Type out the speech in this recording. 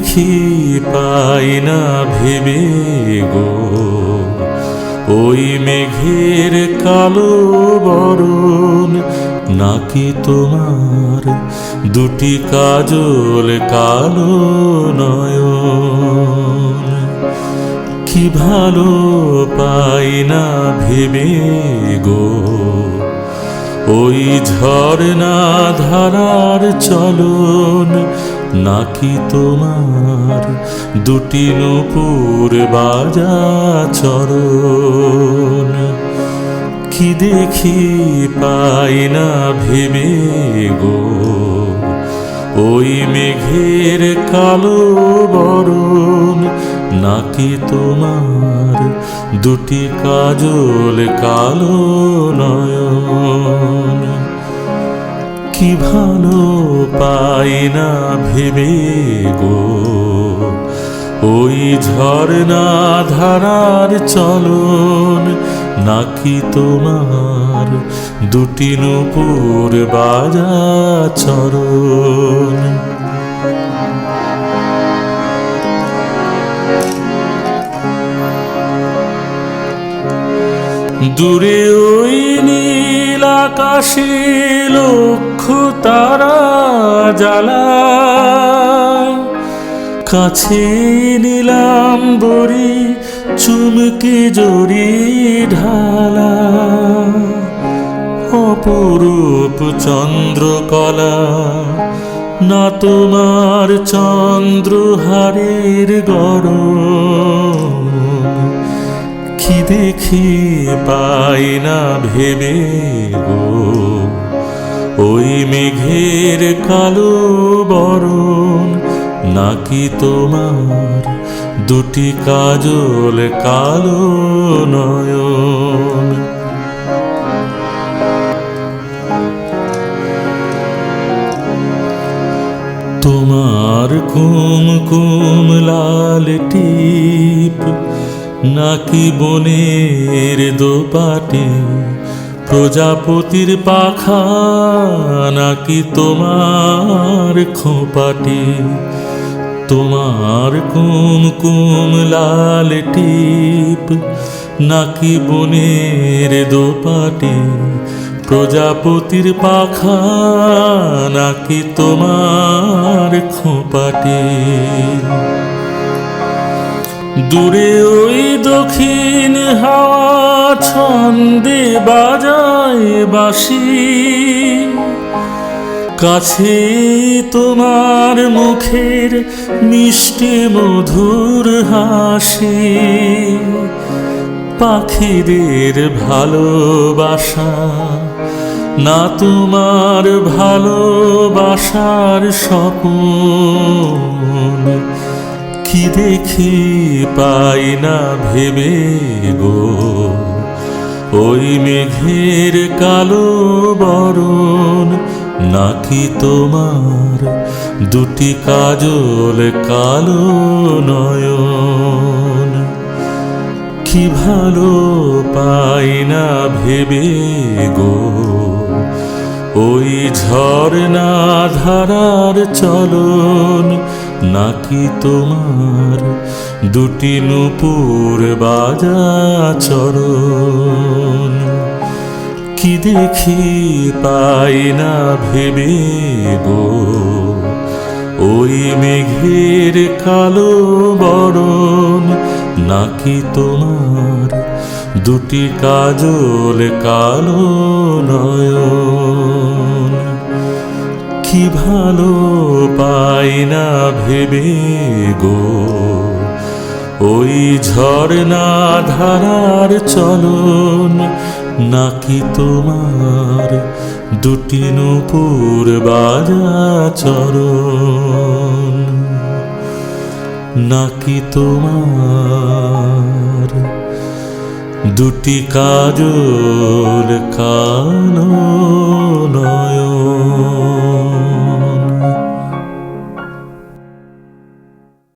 দেখি পাই না ভেবে গো, ওই মেঘের কালো বরণ নাকি তোমার দুটি কাজল কালো নয়ন। কি ভালো পাই না ভেবে গো, ওই ঝরনা ধারার চলন নাকি তোমার দুটি নূপুর বাজা চরণ। কি দেখি পাই না ভেবে গো, ওই মেঘের কালো বরণ নাকি তোমার দুটি কাজল কালো নয়ন। কি ভালো পাই না ভেবে গো, ওই ঝরনা ধারার চলন নাকি তোমার দুটি নূপুর বাজা চরণ। দূরে ওই নীল আকাশে লক্ষ তারা জ্বালায়, কাছে নিলাম বরি চুমকে জড়ি ঢালা। অপরূপ চন্দ্রকলা না তোমার চন্দ্রহারের গরম। কি দেখি পাই না ভেবে গো, ওই মেঘের কালো বরণ নাকি তোমার দুটি কাজল কালো নয়ন। তোমার কুমকুম লাল টিপ নাকি বনের দোপাটি, প্রজাপতির পাখা নাকি তোমার খোঁপাটি। তোমার কুমকুম লাল টিপ নাকি বনের দোপাটি, প্রজাপতির পাখা নাকি তোমার খোঁপাটি। দূরে ওই দক্ষিণ হাওয়া ছন্দে বাজায় বাঁশি, কাছে তোমার মুখের মিষ্টি মধুর হাসি। পাখিদের ভালোবাসা না তোমার ভালোবাসার স্বপন। কি দেখি পাই না ভেবে গো, ওই মেঘের কালো বরণ নাকি তোমার দুটি কাজল কালো নয়ন। কি ভালো পাই না ভেবে গো, ওই ঝরনা ধারার চলন নাকি তোমার দুটি নূপুর বাজা চরণ। কি দেখি পাই না ভেবে গো, ওই মেঘের কালো বরণ নাকি তোমার দুটি কাজল কালো নয়ন। কি ভালো পাই না ভেবে গো, ওই ঝরনা ধারার চলন নাকি তোমার দুটি নূপুর বাজা চরণ। নাকি তোমার দুটি কাজল কালো নয়ন।